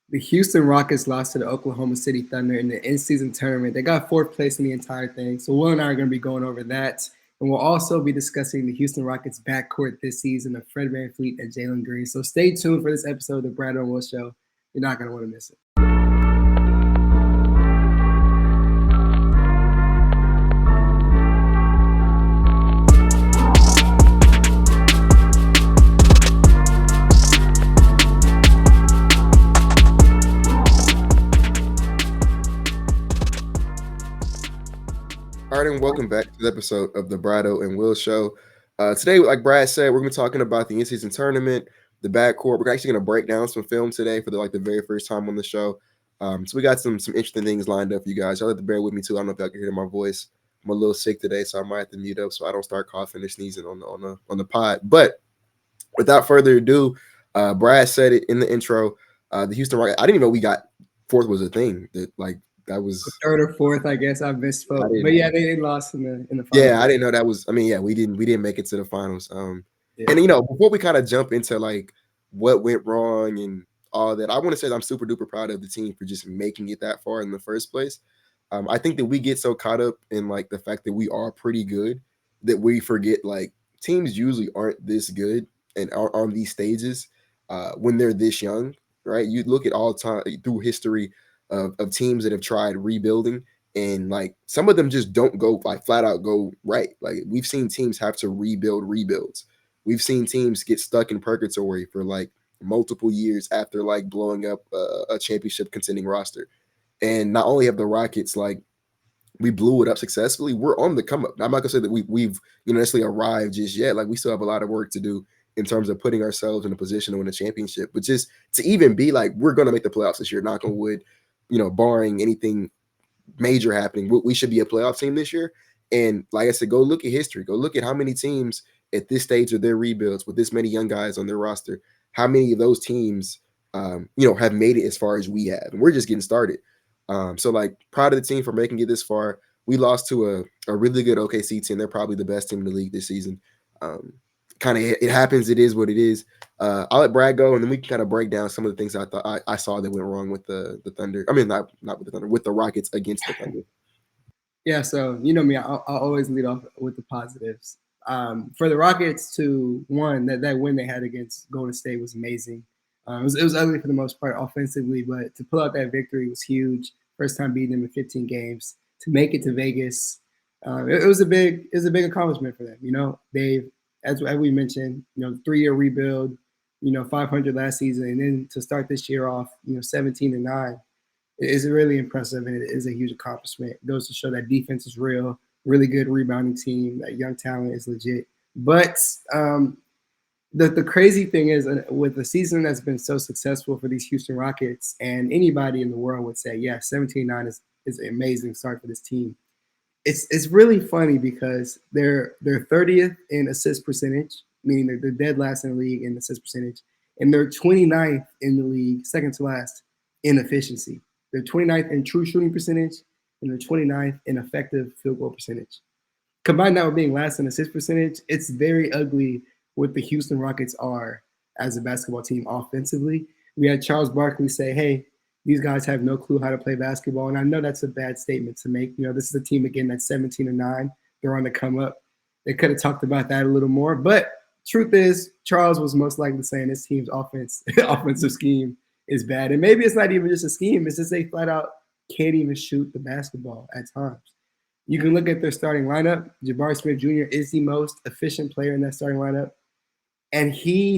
The Houston Rockets lost to the Oklahoma City Thunder in the in-season tournament. They got fourth place in the entire thing. So Will and I are going to be going over that. And we'll also be discussing the Houston Rockets backcourt this season of Fred VanVleet and Jalen Green. So stay tuned for this episode of the Bradeaux and Will Show. You're not going to want to miss it. All right, and welcome back to the episode of the Bradeaux and Will Show. Today, like Brad said, we're going to be talking about the in-season tournament, the backcourt. We're actually going to break down some film today for the very first time on the show. So we got some interesting things lined up for you guys. Y'all have to bear with me too. I don't know if y'all can hear my voice. I'm a little sick today, so I might have to mute up so I don't start coughing or sneezing on the pod. But without further ado, Brad said it in the intro. The Houston Rockets. I didn't even know we got fourth was a thing. That was third or fourth, I guess. I misspoke, but yeah, they lost in the finals. Yeah, I didn't know that was. I mean, yeah, we didn't make it to the finals. And before we kind of jump into like what went wrong and all that, I want to say that I'm super duper proud of the team for just making it that far in the first place. I think that we get so caught up in like the fact that we are pretty good that we forget like teams usually aren't this good and are on these stages when they're this young, right? You look at all time through history of teams that have tried rebuilding, and like some of them just don't go like flat out go right. Like we've seen teams have to rebuild rebuilds. We've seen teams get stuck in purgatory for like multiple years after like blowing up a championship contending roster. And not only have the Rockets like we blew it up successfully, we're on the come up. I'm not gonna say that we've necessarily arrived just yet. Like we still have a lot of work to do in terms of putting ourselves in a position to win a championship. But just to even be like we're gonna make the playoffs this year, knock on wood, barring anything major happening, we should be a playoff team this year. And like I said, go look at history. Go look at how many teams at this stage of their rebuilds with this many young guys on their roster, how many of those teams, have made it as far as we have. And we're just getting started. So like proud of the team for making it this far. We lost to a really good OKC team. They're probably the best team in the league this season. Kind of it happens. It is what it is. I'll let Brad go, and then we can kind of break down some of the things I thought I saw that went wrong with the Thunder. I mean, not with the Thunder, with the Rockets against the Thunder. Yeah, so you know me, I'll always lead off with the positives. For the Rockets to that win they had against Golden State was amazing. It was ugly for the most part offensively, but to pull out that victory was huge. First time beating them in 15 games. To make it to Vegas, it was a big accomplishment for them. They've, as we mentioned, 3-year rebuild, 500 last season, and then to start this year off, 17-9, is really impressive, and it is a huge accomplishment. It goes to show that defense is real, really good rebounding team, that young talent is legit. But the crazy thing is, with the season that's been so successful for these Houston Rockets, and anybody in the world would say, yeah, 17-9 is an amazing start for this team. It's really funny because they're 30th in assist percentage, meaning they're dead last in the league in assist percentage, and they're 29th in the league, second to last, in efficiency. They're 29th in true shooting percentage, and they're 29th in effective field goal percentage. Combine that with being last in assist percentage, it's very ugly what the Houston Rockets are as a basketball team offensively. We had Charles Barkley say, hey, these guys have no clue how to play basketball. And I know that's a bad statement to make. This is a team, again, that's 17-9. They're on the come up. They could have talked about that a little more. But truth is, Charles was most likely saying this team's offensive scheme is bad. And maybe it's not even just a scheme. It's just they flat out can't even shoot the basketball at times. You can look at their starting lineup. Jabari Smith Jr. is the most efficient player in that starting lineup. And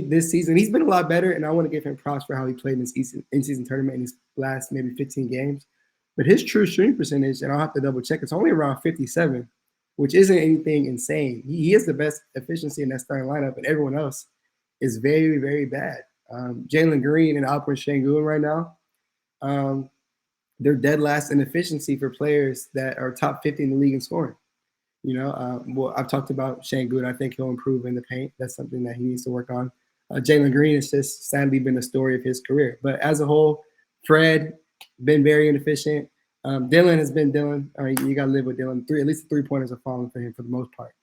this season, he's been a lot better, and I want to give him props for how he played in this in-season tournament in his last maybe 15 games. But his true shooting percentage, and I'll have to double check, it's only around 57, which isn't anything insane. He is the best efficiency in that starting lineup, and everyone else is very, very bad. Jaylen Green and Alperen Sengun right now, they're dead last in efficiency for players that are top 50 in the league in scoring. Well, I've talked about Sengun. I think he'll improve in the paint. That's something that he needs to work on. Jaylen Green has just sadly been the story of his career. But as a whole, Fred been very inefficient. Dylan has been Dylan. You got to live with Dylan. At least the three-pointers are falling for him for the most part.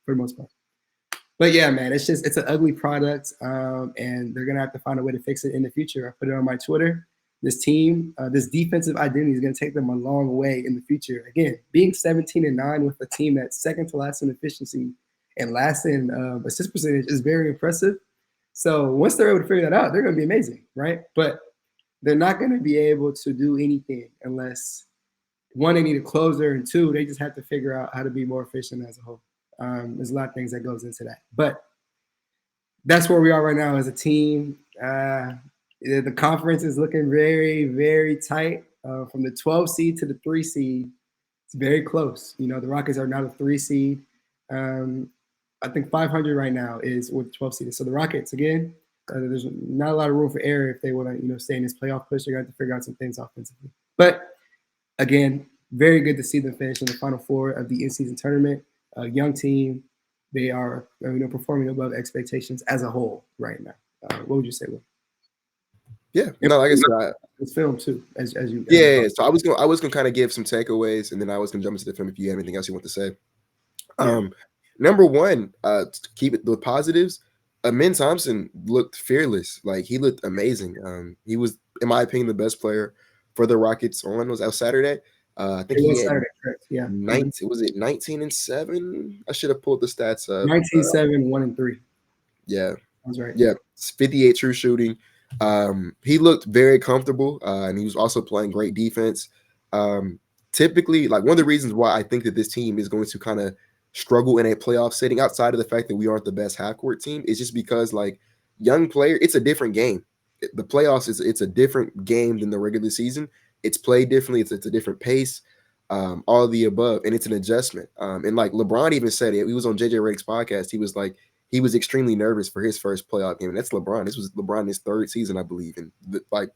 But yeah, man, it's an ugly product, and they're gonna have to find a way to fix it in the future. I put it on my Twitter. this team, this defensive identity is going to take them a long way in the future. Again, being 17-9 with a team that's second to last in efficiency and last in assist percentage is very impressive. So once they're able to figure that out, they're going to be amazing, right? But they're not going to be able to do anything unless, one, they need a closer, and two, they just have to figure out how to be more efficient as a whole. There's a lot of things that goes into that. But that's where we are right now as a team. The conference is looking very, very tight. From the 12 seed to the 3 seed, it's very close. You know, the Rockets are now the 3 seed. I think 500 right now is with the 12 seed. So the Rockets, again, there's not a lot of room for error if they want to, you know, stay in this playoff push. They're going to have to figure out some things offensively. But again, very good to see them finish in the Final Four of the in-season tournament. A young team, they are, you know, performing above expectations as a whole right now. What would you say, Will? Yeah, no, like I said, it's film too, as you. Yeah, so I was gonna kind of give some takeaways, and then I was gonna jump into the film if you have anything else you want to say. Number one, to keep it the positives. Amin Thompson looked fearless. Like, he looked amazing. He was, in my opinion, the best player for the Rockets was out Saturday. I think he had Saturday, correct. Yeah. 19, was it 19 and 7? I should have pulled the stats up. 19-7, 1 and 3. Yeah. That's right. Yeah. 58 true shooting. He looked very comfortable, and he was also playing great defense. Typically, like, one of the reasons why I think that this team is going to kind of struggle in a playoff setting, outside of the fact that we aren't the best half-court team, is just because, like, young player, it's a different game. The playoffs it's a different game than the regular season. It's played differently. It's a different pace, all of the above, and it's an adjustment. And like LeBron even said it. He was on JJ Redick's podcast. He was like, he was extremely nervous for his first playoff game. And that's LeBron. This was LeBron in his 3rd season, I believe. And like,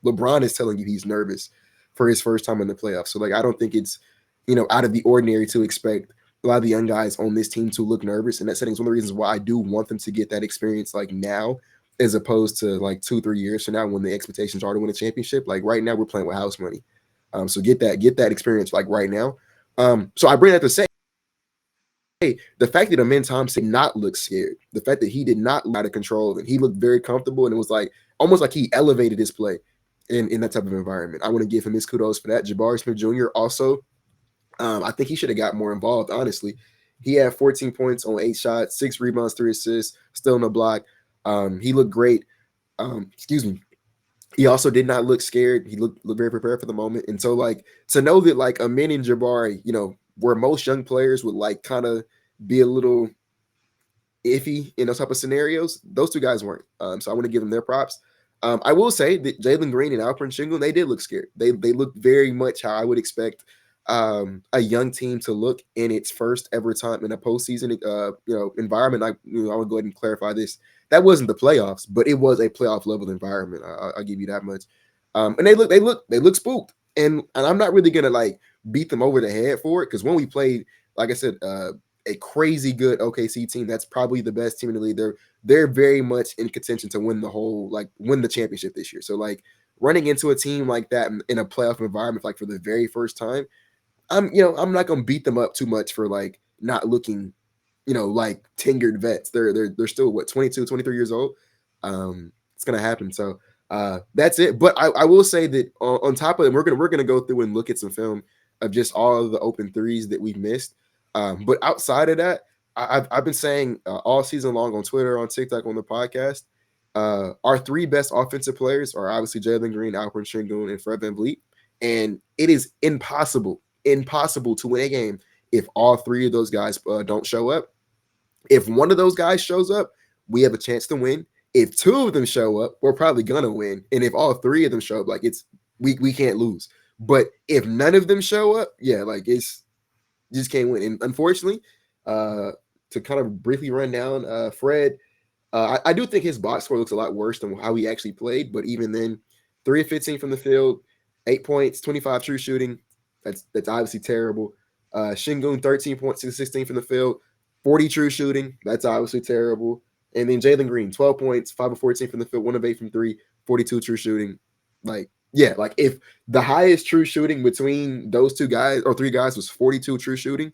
LeBron is telling you he's nervous for his first time in the playoffs. So, like, I don't think it's, you know, out of the ordinary to expect a lot of the young guys on this team to look nervous. And that setting is one of the reasons why I do want them to get that experience, like, now, as opposed to like 2-3 years from now when the expectations are to win a championship. Like, right now we're playing with house money. So get that experience, like, right now. So I bring that to say, hey, the fact that Amin Thompson did not look scared, the fact that he did not look out of control, and he looked very comfortable, and it was like almost like he elevated his play in that type of environment. I want to give him his kudos for that. Jabari Smith Jr. also, I think he should have got more involved, honestly. He had 14 points on 8 shots, 6 rebounds, 3 assists, still in the block. He looked great. Excuse me. He also did not look scared. He looked very prepared for the moment. And so, like, to know that, like, Amin and Jabari, you know, where most young players would, like, kind of be a little iffy in those type of scenarios, those two guys weren't. So I want to give them their props. I will say that Jaylen Green and Alperen Sengun, they did look scared. They looked very much how I would expect a young team to look in its first ever time in a postseason environment. I would go ahead and clarify this. That wasn't the playoffs, but it was a playoff level environment. I'll give you that much. And they look spooked. And I'm not really gonna, like, beat them over the head for it, because when we played, like I said, a crazy good OKC team, that's probably the best team in the league. They're very much in contention to win the championship this year. So, like, running into a team like that in a playoff environment, like, for the very first time, I'm not gonna beat them up too much for, like, not looking, like, tenured vets. They're still 22, 23 years old. It's gonna happen. So that's it. But I will say that on top of it, we're gonna go through and look at some film of just all of the open threes that we've missed. But outside of that, I've been saying all season long on Twitter, on TikTok, on the podcast, our 3 best offensive players are obviously Jaylen Green, Alperen Sengun, and Fred VanVleet. And it is impossible to win a game if all 3 of those guys don't show up. If one of those guys shows up, we have a chance to win. If 2 of them show up, we're probably gonna win. And if all 3 of them show up, like, we can't lose. But if none of them show up, yeah, like, you just can't win. And unfortunately, to kind of briefly run down Fred, I do think his box score looks a lot worse than how he actually played. But even then, 3 of 15 from the field, 8 points, 25 true shooting. That's obviously terrible. Sengun, 13 points, 16 from the field, 40 true shooting. That's obviously terrible. And then Jaylen Green, 12 points, 5 of 14 from the field, 1 of 8 from 3, 42 true shooting. Like, yeah, like, if the highest true shooting between those 2 guys or 3 guys was 42 true shooting,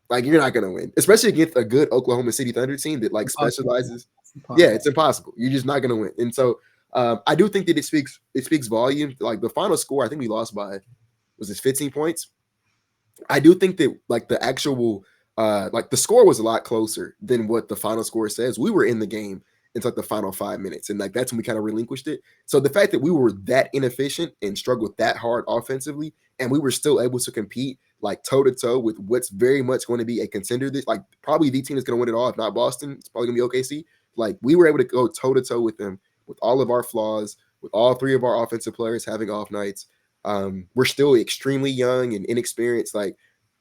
like, you're not gonna win, especially against a good Oklahoma City Thunder team that, like, specializes. Yeah, it's impossible. You're just not gonna win. And so I do think that it speaks volume. Like the final score, I think we lost by, was it 15 points? I do think that like the actual like the score was a lot closer than what the final score says. We were in the game until like the final 5 minutes, and like that's when we kind of relinquished it. So the fact that we were that inefficient and struggled that hard offensively, and we were still able to compete like toe to toe with what's very much going to be a contender. This like probably the team is going to win it all. If not Boston, it's probably going to be OKC. Like we were able to go toe to toe with them with all of our flaws, with all three of our offensive players having off nights. We're still extremely young and inexperienced. Like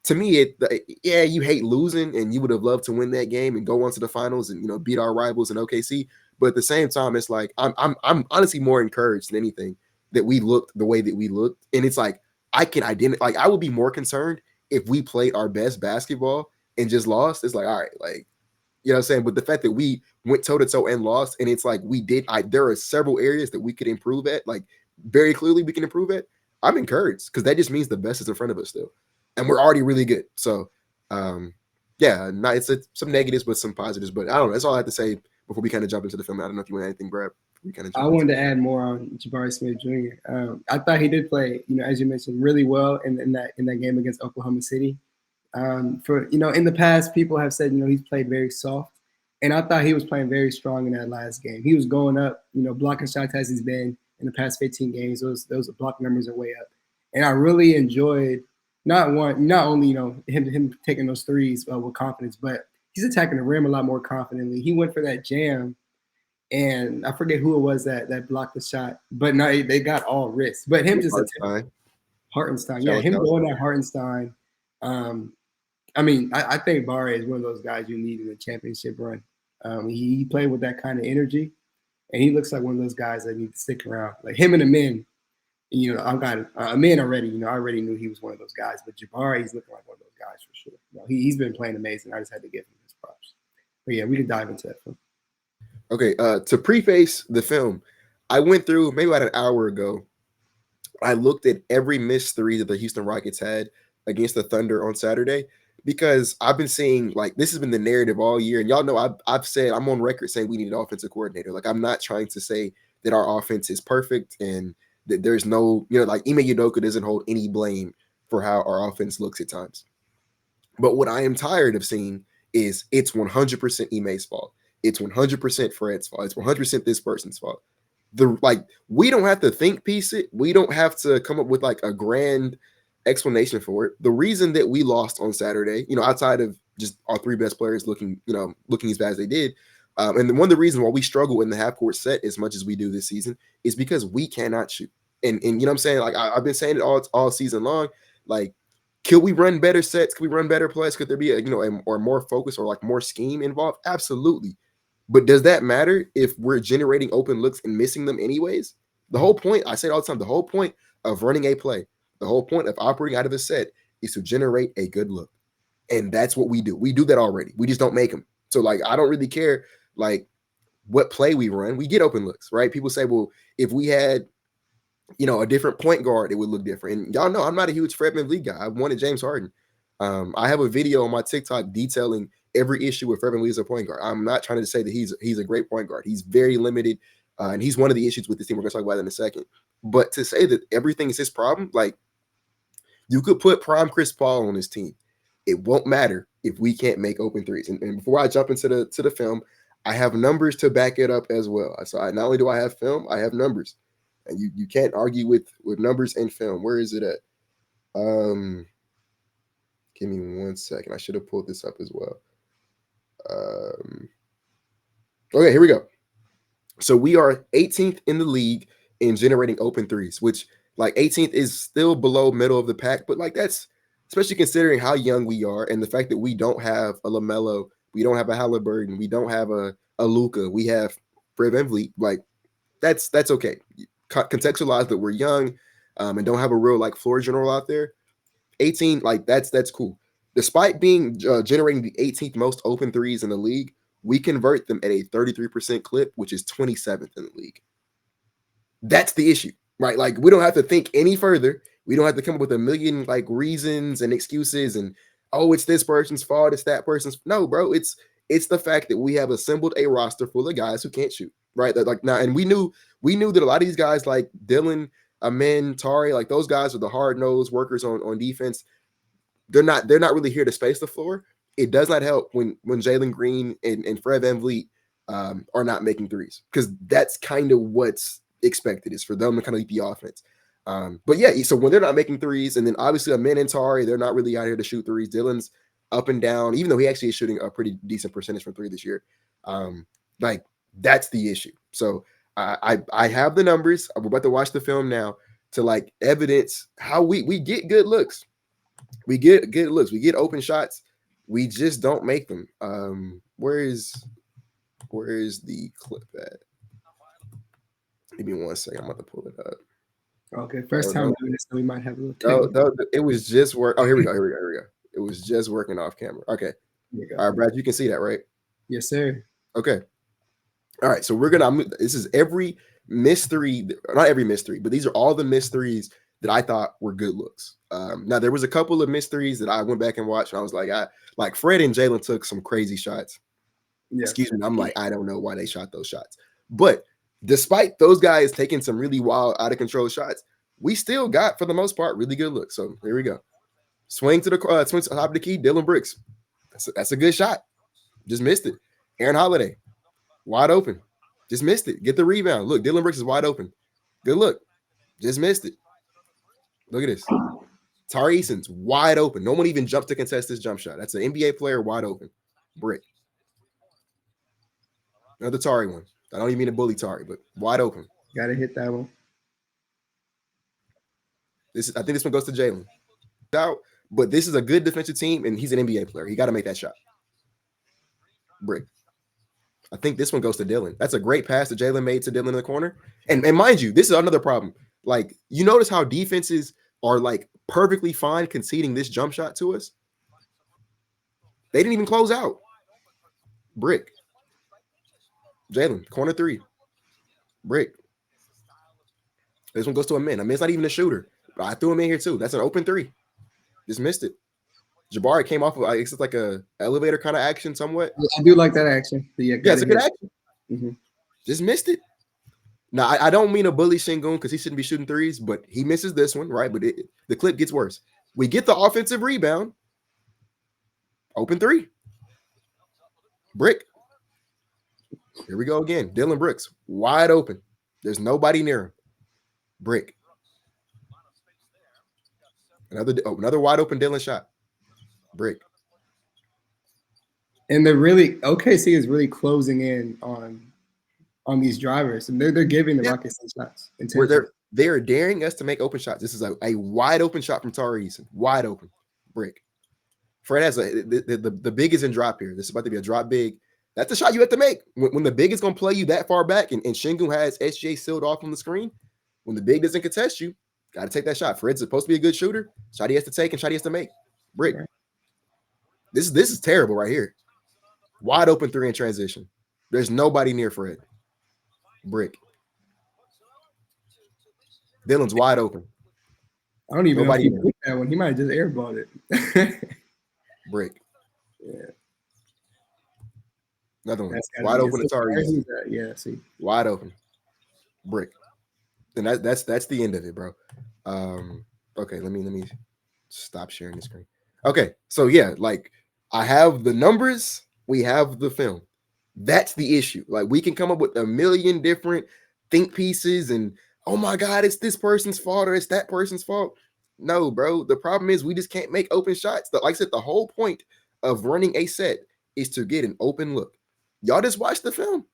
to me, yeah, you hate losing, and you would have loved to win that game and go on to the finals and beat our rivals in OKC. But at the same time, it's like I'm honestly more encouraged than anything that we looked the way that we looked, and it's like I can identify. Like I would be more concerned if we played our best basketball and just lost. It's like all right, like you know what I'm saying. But the fact that we went toe to toe and lost, and it's like we did. There are several areas that we could improve at. Like very clearly, we can improve at. I'm encouraged because that just means the best is in front of us still, and we're already really good. So, yeah, it's some negatives but some positives. But I don't know. That's all I have to say before we kind of jump into the film. I don't know if you want anything, Brad. I wanted to add more on Jabari Smith Jr. I thought he did play, as you mentioned, really well in that game against Oklahoma City. In the past, people have said, he's played very soft, and I thought he was playing very strong in that last game. He was going up, blocking shots as he's been in the past 15 games. Those block numbers are way up, and I really enjoyed not only him taking those threes with confidence, but he's attacking the rim a lot more confidently. He went for that jam. And I forget who it was that blocked the shot, but no, they got all wrists. But him just Hartenstein, yeah, him going at Hartenstein. I think Barre is one of those guys you need in a championship run. He played with that kind of energy, and he looks like one of those guys that need to stick around. Like him and the men, I've got a man already. I already knew he was one of those guys, but Jabari, he's looking like one of those guys for sure. He's been playing amazing. I just had to give him his props. But yeah, we can dive into that film. Okay, to preface the film, I went through maybe about an hour ago. I looked at every missed three that the Houston Rockets had against the Thunder on Saturday because I've been seeing like this has been the narrative all year, and y'all know I've said I'm on record saying we need an offensive coordinator. Like I'm not trying to say that our offense is perfect and that there's no like Ime Udoka doesn't hold any blame for how our offense looks at times. But what I am tired of seeing is it's 100% Ime's fault. It's 100% Fred's fault. It's 100% this person's fault. We don't have to think piece it. We don't have to come up with like a grand explanation for it. The reason that we lost on Saturday, outside of just our three best players looking as bad as they did, and one of the reasons why we struggle in the half court set as much as we do this season is because we cannot shoot. And you know what I'm saying? Like I've been saying it all season long. Like, could we run better sets? Could we run better plays? Could there be or more focus or like more scheme involved? Absolutely. But does that matter if we're generating open looks and missing them anyways? The whole point, I say it all the time, the whole point of running a play, the whole point of operating out of a set is to generate a good look. And that's what we do. We do that already. We just don't make them. So, like, I don't really care, like, what play we run. We get open looks, right? People say, well, if we had, a different point guard, it would look different. And y'all know I'm not a huge Fred VanVleet guy. I wanted James Harden. I have a video on my TikTok detailing every issue with Fred VanVleet as a point guard. I'm not trying to say that he's a great point guard. He's very limited, and he's one of the issues with this team. We're going to talk about that in a second. But to say that everything is his problem, like you could put prime Chris Paul on his team. It won't matter if we can't make open threes. And before I jump into the film, I have numbers to back it up as well. So not only do I have film, I have numbers. And you can't argue with numbers and film. Where is it at? Give me 1 second. I should have pulled this up as well. Okay, here we go. So we are 18th in the league in generating open threes, which like 18th is still below middle of the pack, but like that's especially considering how young we are and the fact that we don't have a LaMelo, we don't have a Halliburton, we don't have a Luka, we have Fred VanVleet. Like that's okay. Contextualize that we're young and don't have a real like floor general out there. 18, like that's cool. Despite being generating the 18th most open threes in the league, we convert them at a 33% clip, which is 27th in the league. That's the issue, right? Like we don't have to think any further. We don't have to come up with a million like reasons and excuses and it's this person's fault, it's that person's. No, bro, it's the fact that we have assembled a roster full of guys who can't shoot, right? Like now, and we knew we knew that a lot of these guys like Dylan, Amen, Tari, like those guys are the hard-nosed workers on defense. They're not really here to space the floor. It does not help when Jaylen Green and Fred VanVleet are not making threes, because that's kind of what's expected, is for them to kind of lead the offense. But yeah, so when they're not making threes, and then obviously Amen and Tari, they're not really out here to shoot threes. Dylan's up and down, even though he actually is shooting a pretty decent percentage from three this year. Like that's the issue. So I have the numbers. I'm about to watch the film now to like evidence how we get good looks. We get good looks. We get open shots. We just don't make them. Where is the clip at? Give me 1 second. I'm about to pull it up. Okay, first time doing this, so we might have a little. It was just work. Oh, here we go. It was just working off camera. Okay. All right, Brad, you can see that, right? Yes, sir. Okay. All right, so we're gonna. This is every missed three, not every missed three, but these are all the missed threes that I thought were good looks. Now there was a couple of missed threes that I went back and watched, and I was like, Fred and Jaylen took some crazy shots. Yeah. Excuse me. I'm like, I don't know why they shot those shots, but despite those guys taking some really wild, out of control shots, we still got, for the most part, really good looks. So here we go. Swing to the top of the key, Dillon Brooks. That's a good shot. Just missed it. Aaron Holiday, wide open. Just missed it. Get the rebound. Look, Dillon Brooks is wide open. Good look. Just missed it. Look at this. Tari Eason's wide open. No one even jumped to contest this jump shot. That's an NBA player wide open. Brick. Another Tari one. I don't even mean to bully Tari, but wide open. Got to hit that one. I think this one goes to Jaylen. But this is a good defensive team, and he's an NBA player. He got to make that shot. Brick. I think this one goes to Dillon. That's a great pass that Jaylen made to Dillon in the corner. And mind you, this is another problem. Like, you notice how defenses are like perfectly fine conceding this jump shot to us? They didn't even close out. Brick. Jaylen, corner three. Brick. This one goes to Amen. Amen's not even a shooter. But I threw him in here too. That's an open three. Just missed it. Jabari came off of, I guess it's like a elevator kind of action somewhat. I do like that action. Yeah, it's a good action. Mm-hmm. Just missed it. Now, I don't mean to bully Sengun because he shouldn't be shooting threes, but he misses this one, right? But the clip gets worse. We get the offensive rebound. Open three. Brick. Here we go again. Dillon Brooks, wide open. There's nobody near him. Brick. Another wide open Dillon shot. Brick. And they're really, OKC is really closing in on these drivers, and they're giving the Rockets some shots. They're daring us to make open shots. This is a wide open shot from Tari Eason. Wide open. Brick. Fred has the big is in drop here. This is about to be a drop big. That's the shot you have to make. When the big is going to play you that far back, and Sengun has SJ sealed off on the screen, when the big doesn't contest you, got to take that shot. Fred's supposed to be a good shooter. Shot he has to take and shot he has to make. Brick. Right. This is terrible right here. Wide open three in transition. There's nobody near Fred. Brick. Dillon's wide open. I don't even know if he picked that one. He might have just airballed it. Brick. Yeah. Another one. Wide open to Tari. Yeah, see. Wide open. Brick. And that's the end of it, bro. Okay, let me stop sharing the screen. Okay, so yeah, like I have the numbers, we have the film. That's the issue. Like we can come up with a million different think pieces and oh my God, it's this person's fault or it's that person's fault. No, bro. The problem is we just can't make open shots. Like I said, the whole point of running a set is to get an open look. Y'all just watch the film.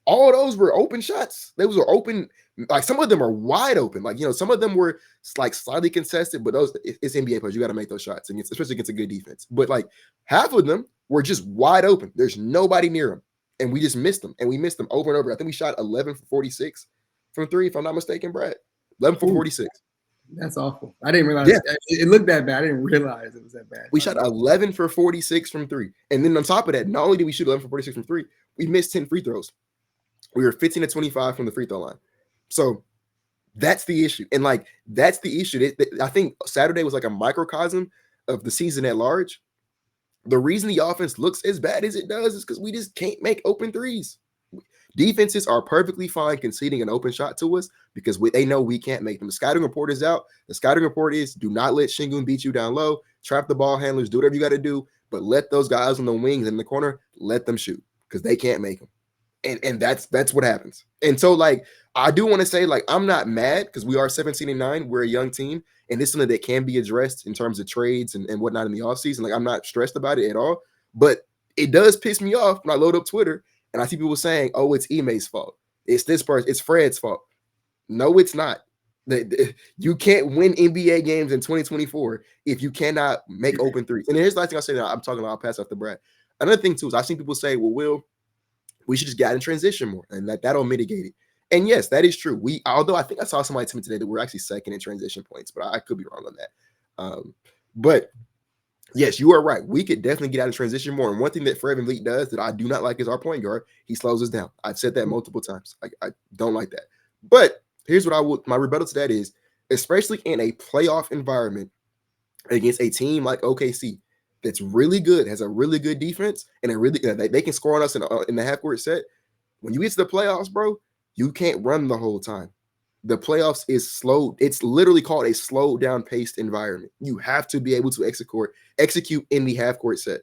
All those were open shots. Those were open. Like some of them are wide open. Like, you know, some of them were like slightly contested, but those it's NBA players. You got to make those shots, and especially against a good defense. But like half of them were just wide open. There's nobody near them, and we just missed them. And we missed them over and over. I think we shot 11 for 46 from three, if I'm not mistaken, Brad. 11 for 46. That's awful. I didn't realize it looked that bad. I didn't realize it was that bad. We shot 11 for 46 from three, and then on top of that, not only did we shoot 11 for 46 from three, we missed 10 free throws. We were 15 to 25 from the free throw line. So that's the issue. And like, that's the issue. I think Saturday was like a microcosm of the season at large. The reason the offense looks as bad as it does is because we just can't make open threes. Defenses are perfectly fine conceding an open shot to us because they know we can't make them. The scouting report is out. The scouting report is do not let Şengün beat you down low, trap the ball handlers, do whatever you got to do, but let those guys on the wings in the corner, let them shoot because they can't make them. And that's what happens. And so, like, I do want to say, like, I'm not mad because we are 17-9. We're a young team, and it's something that can be addressed in terms of trades and whatnot in the offseason. Like, I'm not stressed about it at all. But it does piss me off when I load up Twitter and I see people saying, oh, it's Ime's fault. It's this person. It's Fred's fault. No, it's not. You can't win NBA games in 2024 if you cannot make open threes. And here's the last thing I'll say. I'm talking about, I'll pass off to Brad. Another thing, too, is I've seen people say, well, Will, we should just get in transition more, and that'll mitigate it. And yes, that is true. Although I think I saw somebody tell me today that we're actually second in transition points, but I could be wrong on that. But yes, you are right. We could definitely get out of transition more. And one thing that Fred VanVleet does that I do not like is our point guard. He slows us down. I've said that multiple times. I don't like that. But here's what my rebuttal to that is, especially in a playoff environment against a team like OKC that's really good, has a really good defense, and they can score on us in the half-court set. When you get to the playoffs, bro, you can't run the whole time. The playoffs is slow. It's literally called a slow down paced environment. You have to be able to execute in the half-court set.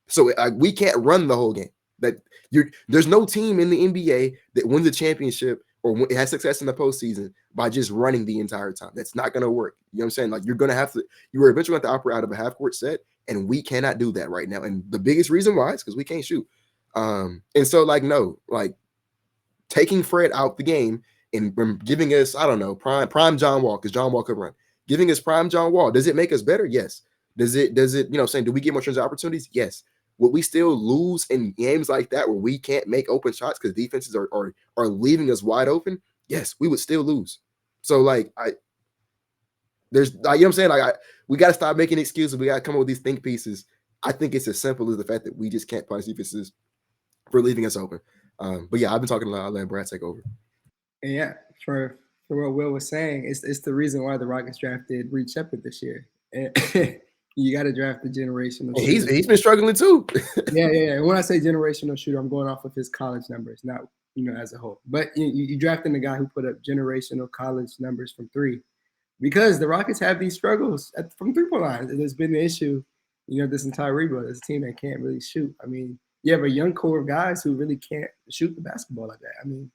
So we can't run the whole game. There's no team in the NBA that wins a championship or has success in the postseason by just running the entire time. That's not going to work. You know what I'm saying? Like, you're eventually going to operate out of a half-court set, and we cannot do that right now. And the biggest reason why is because we can't shoot. And so, taking Fred out the game and giving us, I don't know, prime John Wall, because John Wall could run. Giving us prime John Wall, does it make us better? Yes. Does it, do we get more transition opportunities? Yes. Would we still lose in games like that where we can't make open shots because defenses are leaving us wide open? Yes, we would still lose. So, you know what I'm saying? We got to stop making excuses. We got to come up with these think pieces. I think it's as simple as the fact that we just can't punish defenses for leaving us open. But yeah, I've been talking a lot. I'll let Brad take over. And yeah, for what Will was saying, it's the reason why the Rockets drafted Reed Shepard this year. And you got to draft the generational shooter. He's been struggling too. Yeah. And when I say generational shooter, I'm going off of his college numbers, not as a whole. But you drafting the guy who put up generational college numbers from three, because the Rockets have these struggles from 3-point line. There's been an issue, this entire rebuild. This team that can't really shoot. I mean, you have a young core of guys who really can't shoot the basketball like that. I mean,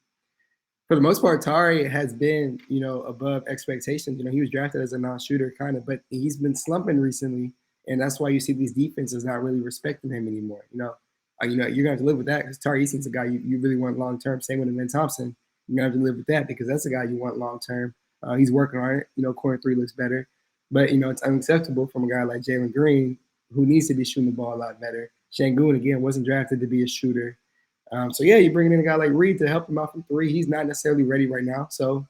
for the most part, Tari has been, above expectations. He was drafted as a non-shooter kind of, but he's been slumping recently, and that's why you see these defenses not really respecting him anymore. You're gonna have to live with that because Tari Easton's a guy you really want long term. Same with Ben Thompson. You're gonna have to live with that because that's a guy you want long term. He's working on it. Corner three looks better, but it's unacceptable from a guy like Jaylen Green who needs to be shooting the ball a lot better. Şengün again wasn't drafted to be a shooter. So yeah, you're bringing in a guy like Reed to help him out from three. He's not necessarily ready right now, so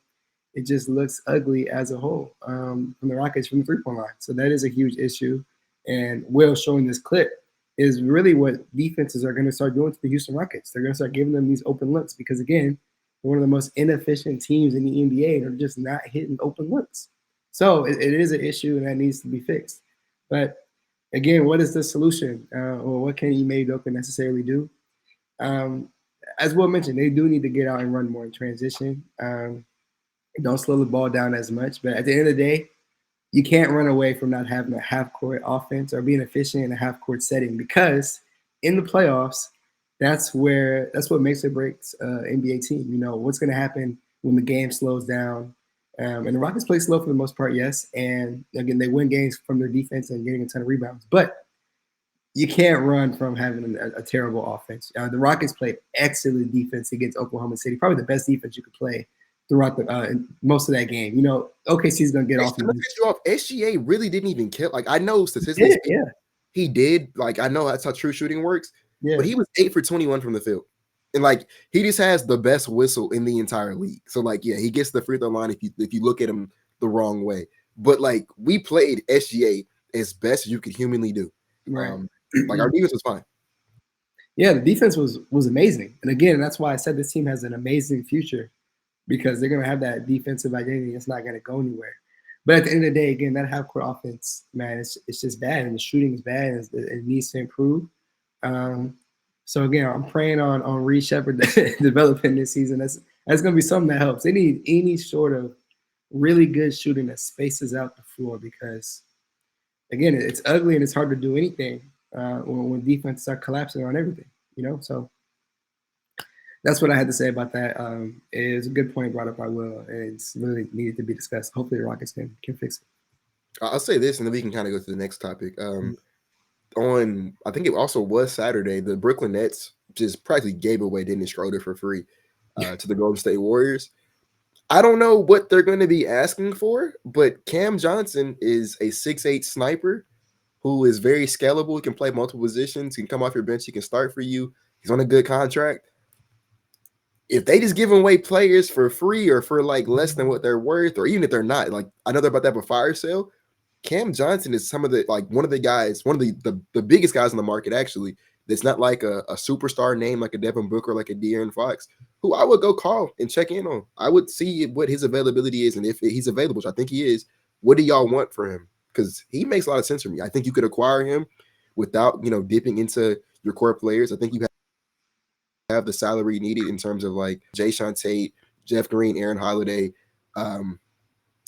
it just looks ugly as a whole from the Rockets from the 3-point line. So that is a huge issue. And Will showing this clip is really what defenses are going to start doing to the Houston Rockets. They're going to start giving them these open looks because, again, they're one of the most inefficient teams in the NBA, and they're just not hitting open looks. So it is an issue, and that needs to be fixed. But again, what is the solution, or what can Ime Udoka necessarily do? As Will mentioned, they do need to get out and run more in transition. Don't slow the ball down as much. But at the end of the day, you can't run away from not having a half-court offense or being efficient in a half-court setting, because in the playoffs, that's what makes or breaks NBA team. What's going to happen when the game slows down. And the Rockets play slow for the most part, yes. And again, they win games from their defense and getting a ton of rebounds. But you can't run from having a terrible offense. The Rockets played excellent defense against Oklahoma City, probably the best defense you could play throughout most of that game. OKC's going to get off. SGA really didn't even kill. I know statistically, he did. I know that's how true shooting works. Yeah. But he was 8 for 21 from the field. And he just has the best whistle in the entire league. So he gets the free throw line if you look at him the wrong way. But we played SGA as best as you could humanly do. Right. Our defense was fine. Yeah, the defense was amazing. And again, that's why I said this team has an amazing future, because they're going to have that defensive identity. It's not going to go anywhere. But at the end of the day, again, that half-court offense, man, it's just bad. And the shooting is bad. And it needs to improve. So again, I'm praying on Reed Shepard developing this season. That's going to be something that helps. They need any sort of really good shooting that spaces out the floor because, again, it's ugly and it's hard to do anything when defense start collapsing on everything. So that's what I had to say about that. It was a good point brought up by Will, and it's really needed to be discussed. Hopefully, the Rockets can fix it. I'll say this, and then we can kind of go to the next topic. On, I think it also was Saturday, the Brooklyn Nets just practically gave away Dennis Schroeder for free to the Golden State Warriors. I don't know what they're going to be asking for, but Cam Johnson is a 6'8" sniper who is very scalable. He can play multiple positions. He can come off your bench. He can start for you. He's on a good contract. If they just give away players for free or for like less than what they're worth, or even if they're not, like I know they're about to have a fire sale. Cam Johnson is some of the one of the guys, one of the biggest guys on the market actually. That's not like a superstar name like a Devin Booker, like a De'Aaron Fox, who I would go call and check in on. I would see what his availability is, and if he's available, which I think he is. What do y'all want for him? Because he makes a lot of sense for me. I think you could acquire him without dipping into your core players. I think you have the salary needed in terms of like Jayshawn Tate, Jeff Green, Aaron Holiday,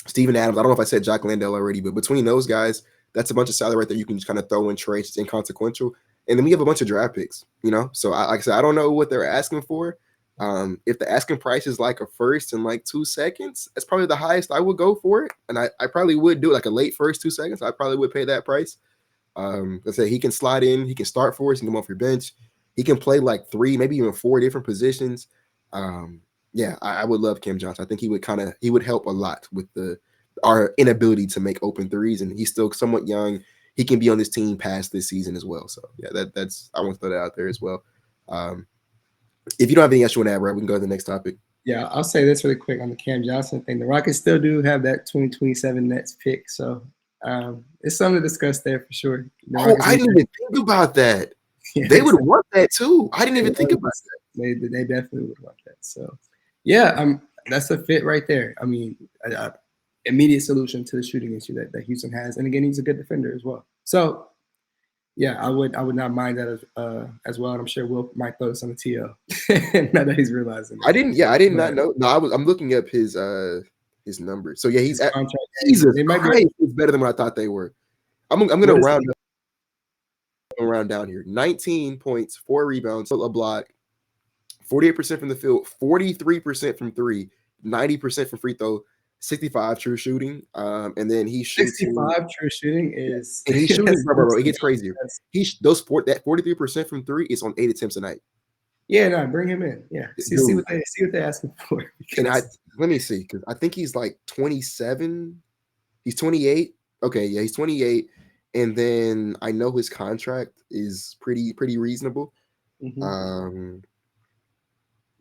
Steven Adams. I don't know if I said Jock Landale already, but between those guys, that's a bunch of salary right there you can just kind of throw in trades. It's inconsequential. And then we have a bunch of draft picks, So like I said, I don't know what they're asking for. If the asking price is like a first and like 2 seconds, that's probably the highest I would go for it. And I probably would do it like a late first 2 seconds. I probably would pay that price. Let's say he can slide in, he can start for us, he can come off your bench. He can play like 3, maybe even 4 different positions. Yeah, I would love Cam Johnson. I think he would help a lot with our inability to make open threes, and he's still somewhat young. He can be on this team past this season as well. So yeah, that's I want to throw that out there as well. If you don't have any else you want to add, Brad, we can go to the next topic. Yeah, I'll say this really quick on the Cam Johnson thing. The Rockets still do have that 2027 Nets pick, so it's something to discuss there for sure. I didn't even think about that. Yeah, they would want that too. I didn't even think about that. They definitely would want that. So, yeah, that's a fit right there. I mean, immediate solution to the shooting issue that Houston has, and again, he's a good defender as well. So, yeah, I would not mind that as well. And I'm sure Will might throw this on the TL now that he's realizing that. I did not know. No, I'm looking up his numbers. So yeah, he's at Jesus Christ, it's better than what I thought they were. I'm gonna round down here. 19 points, 4 rebounds, a block, 48% from the field, 43% from 3, 90% from free throw, 65 true shooting. And then he shoots 65 true shooting is, and he's shooting, bro. It gets crazier. That 43% from 3 is on 8 attempts a night. Yeah, no, bring him in. Yeah, see what they're asking for. And let me see, because I think he's like 27. He's 28. Okay, yeah, he's 28. And then I know his contract is pretty reasonable. Mm-hmm.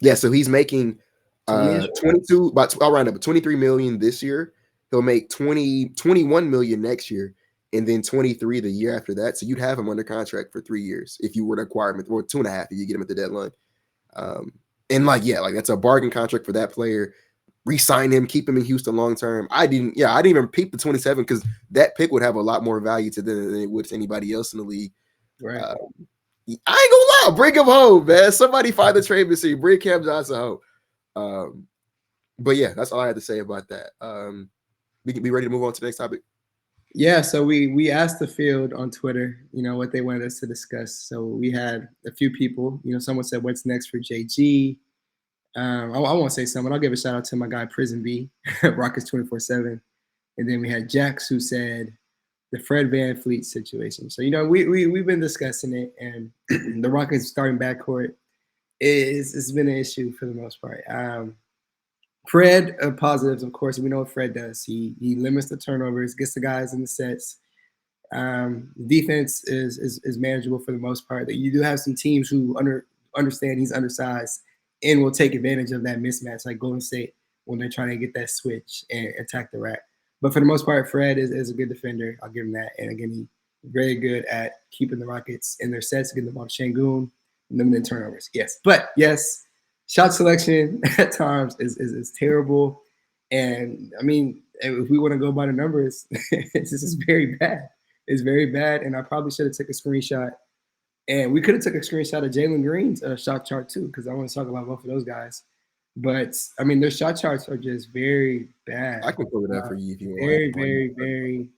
Yeah, so he's making 22, about I'll round up 23 million this year. He'll make 21 million next year, and then 23 the year after that. So you'd have him under contract for 3 years if you were to acquire him, or 2.5 if you get him at the deadline. And that's a bargain contract for that player. Re-sign him, keep him in Houston long term. I didn't even peep the 27 because that pick would have a lot more value to them than it would to anybody else in the league. Right. I ain't gonna lie, bring him home, man. Somebody find the trade machine, bring Cam Johnson home. But yeah, that's all I had to say about that. We can be ready to move on to the next topic. Yeah, so we asked the field on Twitter, what they wanted us to discuss. So we had a few people, someone said, what's next for JG? I won't say someone. I'll give a shout out to my guy Prison B, Rockets 24/7, and then we had Jax who said the Fred VanVleet situation. So we've been discussing it, and the Rockets starting backcourt it's been an issue for the most part. Fred positives, of course. We know what Fred does. He limits the turnovers, gets the guys in the sets. Defense is manageable for the most part. You do have some teams who understand he's undersized and will take advantage of that mismatch, like Golden State when they're trying to get that switch and attack the rack. But for the most part, Fred is a good defender. I'll give him that. And again, he's very good at keeping the Rockets in their sets, getting the ball to Şengün, limiting turnovers. Yes. But yes, shot selection at times is terrible. And I mean, if we want to go by the numbers, this is very bad. It's very bad. And I probably should have took a screenshot And we could have took a screenshot of Jaylen Green's shot chart too, because I want to talk about both of those guys. But I mean, their shot charts are just very bad. I can pull it up for you if you want. Very, very, very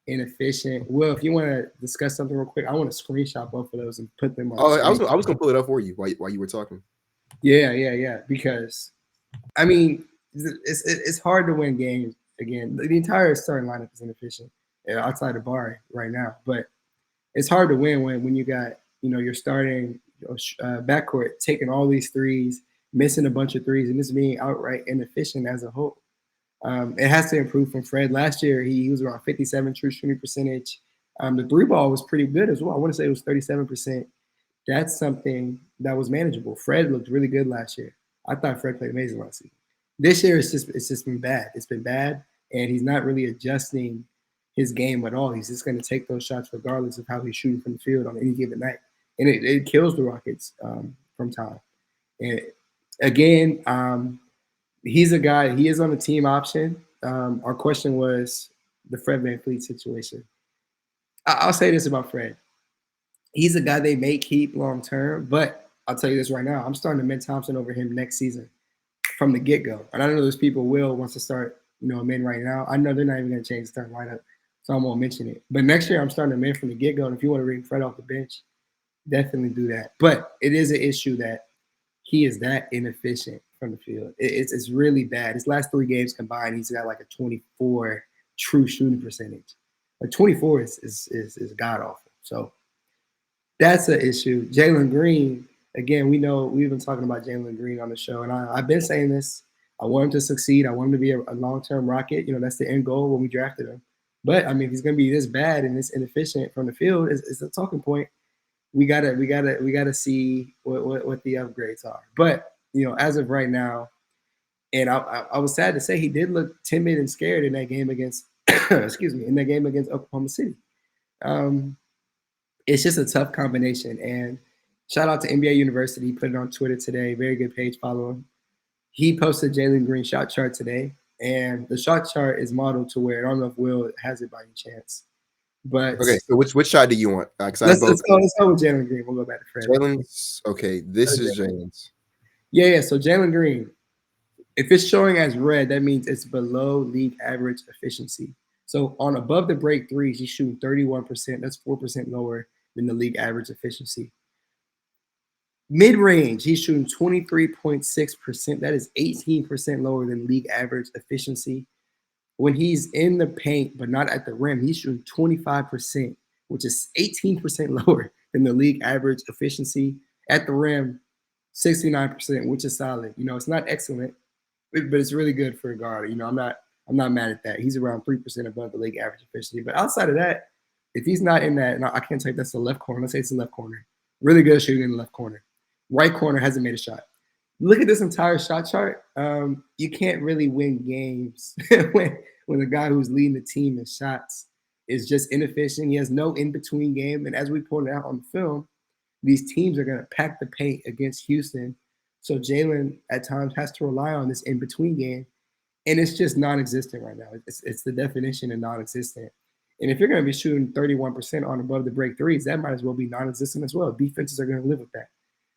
inefficient. Well, if you want to discuss something real quick, I want to screenshot both of those and put them on. Oh, I was gonna pull it up for you while you were talking. Yeah. Because I mean, it's hard to win games again. The entire starting lineup is inefficient outside of Barry right now, but it's hard to win when you got you're starting backcourt taking all these threes, missing a bunch of threes, and just being outright inefficient as a whole. It has to improve from Fred. Last year, he was around 57 true shooting percentage. The three ball was pretty good as well. I want to say it was 37%. That's something that was manageable. Fred looked really good last year. I thought Fred played amazing last season. This year, it's just been bad. It's been bad, and he's not really adjusting his game at all. He's just going to take those shots regardless of how he's shooting from the field on any given night, and it kills the Rockets from time. And again, he's a guy. He is on the team option. Our question was the Fred VanVleet situation. I'll say this about Fred. He's a guy they may keep long term, but I'll tell you this right now. I'm starting to mint Thompson over him next season from the get-go. And I know those people wants to start, mint right now. I know they're not even going to change the starting lineup, so I won't mention it. But next year, I'm starting to mint from the get-go. And if you want to bring Fred off the bench, definitely do that. But it is an issue that he is that inefficient from the field. It's really bad. His last 3 games combined, he's got like a 24 true shooting percentage. Like 24 is god-awful. So that's an issue. Jaylen Green, again, we've been talking about Jaylen Green on the show, and I've been saying this. I want him to succeed. I want him to be a long-term Rocket. That's the end goal when we drafted him. But I mean, if he's going to be this bad and this inefficient from the field, it's a talking point. We gotta see what the upgrades are. But as of right now, and I was sad to say he did look timid and scared in that game against Oklahoma City. It's just a tough combination. And shout out to NBA University. He put it on Twitter today. Very good page. Follow him. He posted Jaylen Green shot chart today, and the shot chart is modeled to where I don't know if Will has it by any chance. But okay, so which shot do you want? Let's go with Jaylen Green. We'll go back to Fred. Jaylen's okay. This is Jaylen's. Yeah. So Jaylen Green, if it's showing as red, that means it's below league average efficiency. So on above the break threes, he's shooting 31%. That's 4% lower than the league average efficiency. Mid-range, he's shooting 23.6%. That is 18% lower than league average efficiency. When he's in the paint, but not at the rim, he's shooting 25%, which is 18% lower than the league average efficiency. At the rim, 69%, which is solid. It's not excellent, but it's really good for a guard. I'm not mad at that. He's around 3% above the league average efficiency. But outside of that, if he's not in that, and I can't tell you that's the left corner. Let's say it's the left corner. Really good shooting in the left corner. Right corner hasn't made a shot. Look at this entire shot chart. You can't really win games when the guy who's leading the team in shots is just inefficient. He has no in-between game. And as we pointed out on the film, these teams are going to pack the paint against Houston. So Jaylen at times has to rely on this in-between game. And it's just non-existent right now. It's the definition of non-existent. And if you're going to be shooting 31% on above the break threes, that might as well be non-existent as well. Defenses are going to live with that.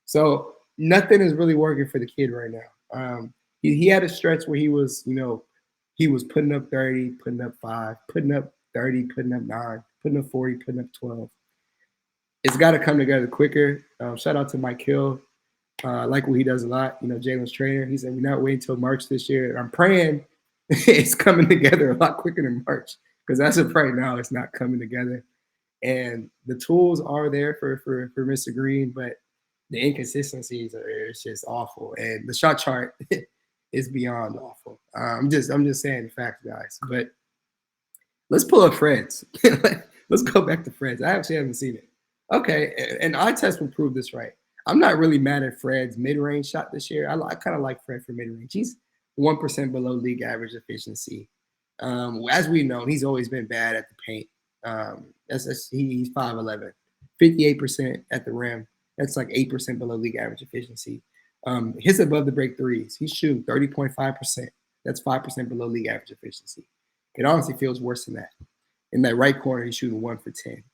So nothing is really working for the kid right now. He had a stretch where he was, he was putting up 30, putting up 5, putting up 30, putting up 9, putting up 40, putting up 12. It's got to come together quicker. Shout out to Mike Hill. I like what he does a lot. Jalen's trainer. He said, we're not waiting until March this year. And I'm praying it's coming together a lot quicker than March, because as of right now, it's not coming together. And the tools are there for Mr. Green, but the inconsistencies it's just awful. And the shot chart is beyond awful. I'm just saying the facts, guys. But let's pull up Fred's. Let's go back to Fred's. I actually haven't seen it. Okay, and eye test will prove this right. I'm not really mad at Fred's mid-range shot this year. I kind of like Fred for mid-range. He's 1% below league average efficiency. As we know, he's always been bad at the paint. He's 5'11", 58% at the rim. That's like 8% below league average efficiency. His above the break threes, he's shooting 30.5%. That's 5% below league average efficiency. It honestly feels worse than that. In that right corner, he's shooting 1 for 10.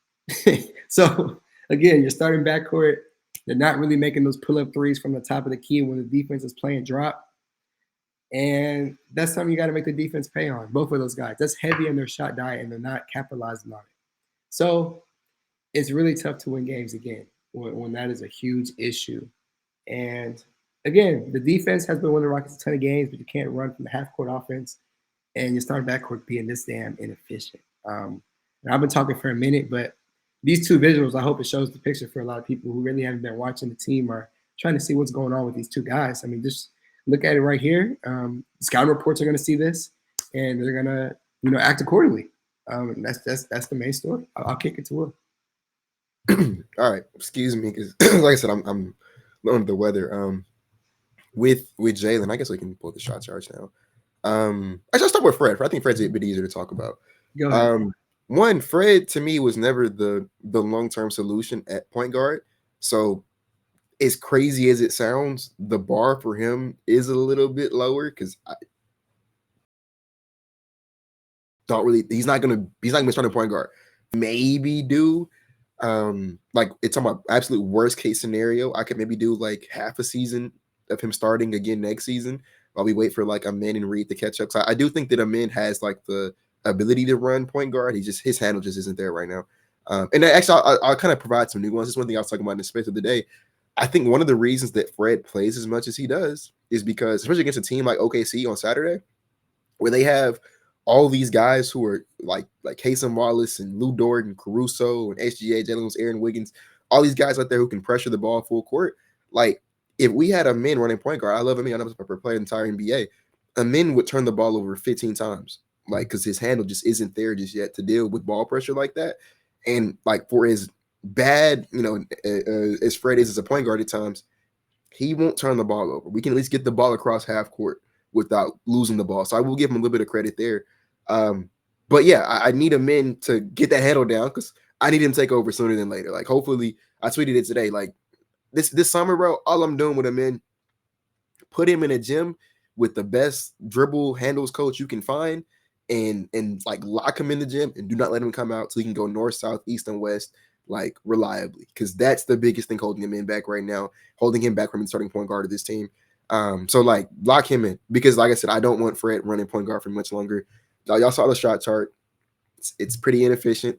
So again, you're starting backcourt. They're not really making those pull-up threes from the top of the key when the defense is playing drop. And that's something you got to make the defense pay on, both of those guys. That's heavy in their shot diet, and they're not capitalizing on it. So it's really tough to win games again when that is a huge issue. And again, the defense has been winning the Rockets a ton of games, but you can't run from the half-court offense and you start backcourt being this damn inefficient. And I've been talking for a minute, but these two visuals, I hope it shows the picture for a lot of people who really haven't been watching the team or trying to see what's going on with these two guys. I mean, just look at it right here. Scouting reports are going to see this, and they're going to, act accordingly. And that's the main story. I'll kick it to Will. All right, excuse me, because like I said, I'm under the weather. With Jaylen, I guess we can pull the shot charge now. Actually, I'll start with Fred. I think Fred's a bit easier to talk about. Go ahead. One, Fred to me was never the long-term solution at point guard. So as crazy as it sounds, the bar for him is a little bit lower because I don't really. He's not gonna be starting point guard. Maybe do like it's on my absolute worst case scenario. I could maybe do like half a season of him starting again next season while we wait for like Amin and Reed to catch up. So I do think that Amin has like the ability to run point guard. His handle just isn't there right now. And actually, I'll kind of provide some nuances. One thing I was talking about in the space of the day. I think one of the reasons that Fred plays as much as he does is because, especially against a team like OKC on Saturday, where they have all these guys who are like Haysom Wallace and Lou Dort and Caruso and SGA, Jalen Williams, Aaron Wiggins, all these guys out there who can pressure the ball full court. Like, if we had Amin running point guard, I love Amin. I know he's played the entire NBA. Amin would turn the ball over 15 times, like, because his handle just isn't there just yet to deal with ball pressure like that. And like for as bad, as Fred is as a point guard at times, he won't turn the ball over. We can at least get the ball across half court without losing the ball. So I will give him a little bit of credit there. But yeah, I need Amin to get that handle down because I need him to take over sooner than later. Like, hopefully, I tweeted it today. Like, this summer, bro, all I'm doing with Amin, put him in a gym with the best dribble handles coach you can find and like lock him in the gym and do not let him come out so he can go north, south, east, and west like reliably, because that's the biggest thing holding him in back right now, holding him back from the starting point guard of this team. So like lock him in, because like I said, I don't want Fred running point guard for much longer. Y'all saw the shot chart. It's pretty inefficient.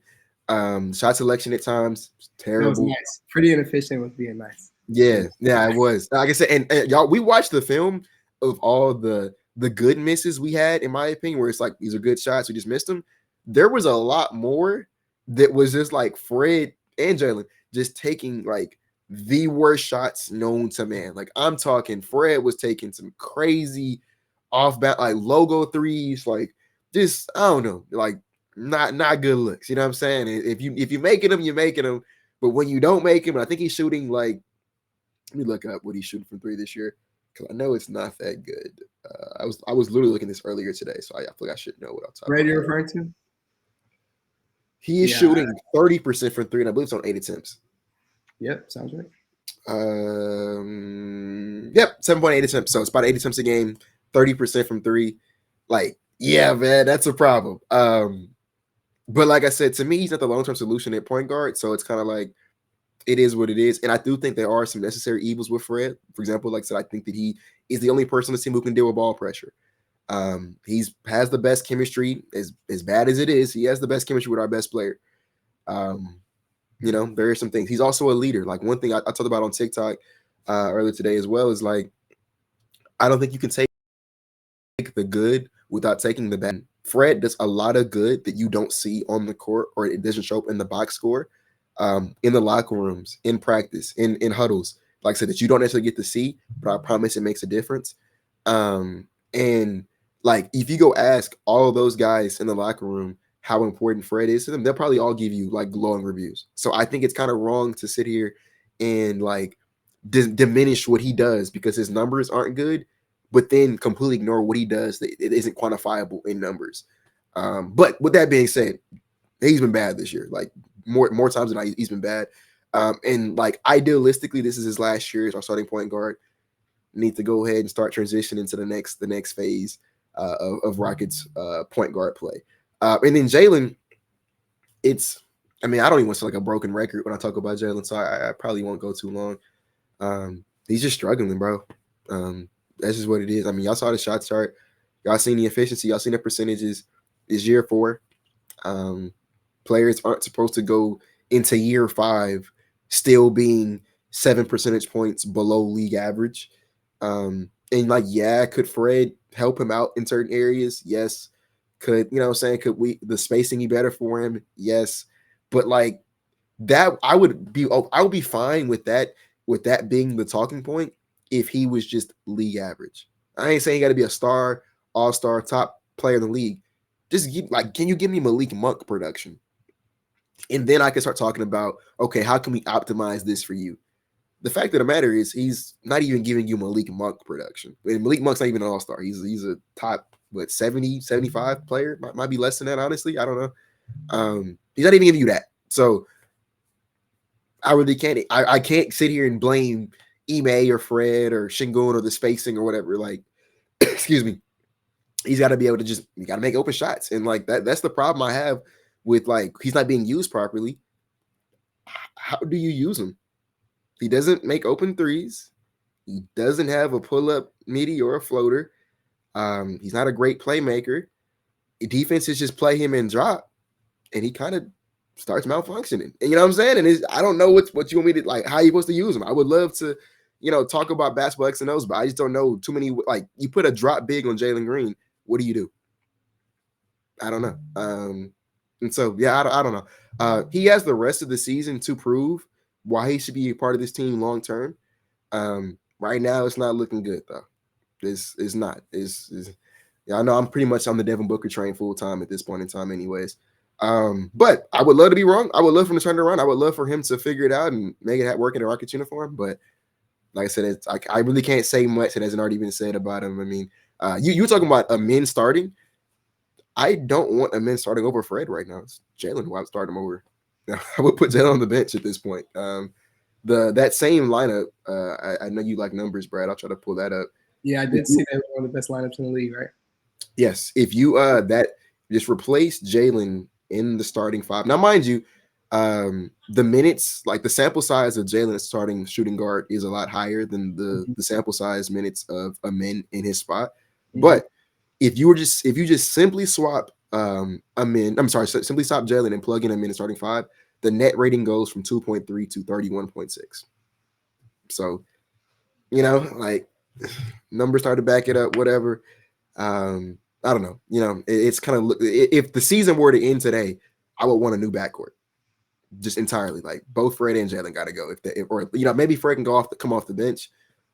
Shot selection at times terrible. It was nice. Pretty inefficient was being nice. Yeah, it was. Like I said, and y'all, we watched the film of all the good misses we had, in my opinion, where it's like these are good shots, we just missed them. There was a lot more that was just like Fred and Jaylen just taking like the worst shots known to man. Like, I'm talking Fred was taking some crazy off bat, like logo threes, like just, I don't know, like not good looks. You know what I'm saying? If you making them, you're making them. But when you don't make him, I think he's shooting like, let me look up what he's shooting from three this year, because I know it's not that good. I was literally looking at this earlier today, so I feel like I should know what I'm talking about. You're referring to? He is shooting 30% from three, and I believe it's on 8 attempts. Yep, sounds right. 7.8 attempts. So it's about 8 attempts a game, 30% from three. Like, yeah, man, that's a problem. But like I said, to me, he's not the long-term solution at point guard. So it's kind of like, it is what it is. And I do think there are some necessary evils with Fred. For example, like I said, I think that he is the only person on the team who can deal with ball pressure. Has the best chemistry, as bad as it is. He has the best chemistry with our best player. There are some things. He's also a leader. Like, one thing I talked about on TikTok earlier today as well is like, I don't think you can take the good without taking the bad. Fred does a lot of good that you don't see on the court, or it doesn't show up in the box score, in the locker rooms, in practice, in huddles. Like I said, that you don't necessarily get to see, but I promise it makes a difference. And like, if you go ask all of those guys in the locker room how important Fred is to them, they'll probably all give you like glowing reviews. So I think it's kind of wrong to sit here and like diminish what he does because his numbers aren't good, but then completely ignore what he does that it isn't quantifiable in numbers. But with that being said, he's been bad this year. Like, more times than not, he's been bad. And like, idealistically, this is his last year as our starting point guard. Need to go ahead and start transitioning to the next phase of Rockets point guard play. And then Jaylen, it's I mean, I don't even want to like a broken record when I talk about Jaylen, so I probably won't go too long. He's just struggling, bro. That's just what it is. I mean, y'all saw the shot chart. Y'all seen the efficiency. Y'all seen the percentages. It's year 4. Players aren't supposed to go into year 5 still being 7 percentage points below league average. And like, yeah, could Fred help him out in certain areas? Yes. Could, you know what I'm saying? Could the spacing be better for him? Yes. But like that, I would be fine with that being the talking point if he was just league average. I ain't saying he got to be a star, all-star, top player in the league. Just can you give me Malik Monk production? And then I can start talking about, okay, how can we optimize this for you? The fact of the matter is he's not even giving you Malik Monk production. And Malik Monk's not even an all-star. He's a top, 70, 75 player. Might be less than that, honestly. I don't know. He's not even giving you that. So I really can't. I can't sit here and blame Ime or Fred or Shingun or the spacing or whatever. Like, excuse me. He's got to be able to you got to make open shots. And like that's the problem I have with like, he's not being used properly. How do you use him? He doesn't make open threes. He doesn't have a pull-up midi or a floater. He's not a great playmaker. Defenses just play him and drop, and he kind of starts malfunctioning. And you know what I'm saying? And I don't know what you want me to, like, how you supposed to use him. I would love to, talk about basketball X and O's, but I just don't know too many. Like, you put a drop big on Jaylen Green, what do you do? I don't know. And so, yeah, I don't know. He has the rest of the season to prove why he should be a part of this team long term. Right now, it's not looking good though. It's not. Yeah, I know I'm pretty much on the Devin Booker train full time at this point in time, anyways. But I would love to be wrong. I would love for him to turn it around. I would love for him to figure it out and make it work in a Rockets uniform. But like I said, I really can't say much that hasn't already been said about him. I mean, you were talking about a men starting. I don't want a men starting over Fred right now. It's Jaylen who I would start him over. I would put Jaylen on the bench at this point. That same lineup, I know you like numbers, Brad. I'll try to pull that up. Yeah, I did see that was one of the best lineups in the league, right? Yes. If you just replace Jaylen in the starting 5. Now, mind you, the minutes, like the sample size of Jaylen starting shooting guard is a lot higher than the sample size minutes of a men in his spot. Mm-hmm. But if you just simply swap simply swap Jaylen and plug in a in starting 5, the net rating goes from 2.3 to 31.6. So, like numbers start to back it up, whatever. I don't know. It's kind of, if the season were to end today, I would want a new backcourt, just entirely. Like both Fred and Jaylen got to go. Or maybe Fred can come off the bench,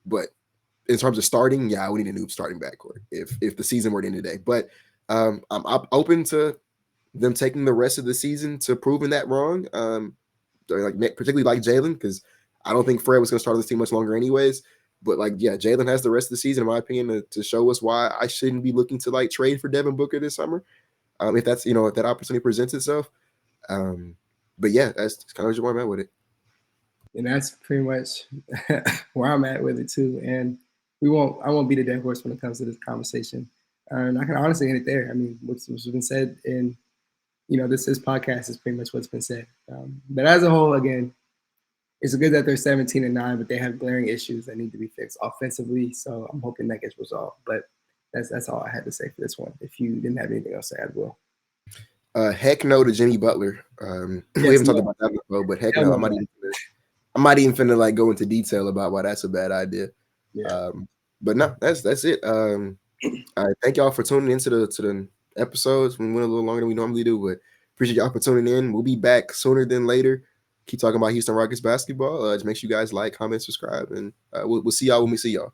but in terms of starting, yeah, we need a new starting backcourt if the season were to end today. But I'm open to them taking the rest of the season to proving that wrong. Particularly like Jaylen, because I don't think Fred was going to start on this team much longer anyways. But like, yeah, Jaylen has the rest of the season, in my opinion, to show us why I shouldn't be looking to like trade for Devin Booker this summer, if that's if that opportunity presents itself. But yeah, that's kind of where I'm at with it. And that's pretty much where I'm at with it too. And I won't be the dead horse when it comes to this conversation. And I can honestly end it there. I mean, what's been said in this podcast is pretty much what's been said. But as a whole, again, it's good that they're 17-9, but they have glaring issues that need to be fixed offensively. So I'm hoping that gets resolved. But that's all I had to say for this one. If you didn't have anything else to add, Will. Heck no to Jimmy Butler. We haven't talked about that before, but heck no. I'm not even finna like go into detail about why that's a bad idea. Yeah. But no, that's it. Thank y'all for tuning into the episodes. We went a little longer than we normally do, but appreciate y'all for tuning in. We'll be back sooner than later. Keep talking about Houston Rockets basketball. Just make sure you guys like, comment, subscribe, and we'll see y'all when we see y'all.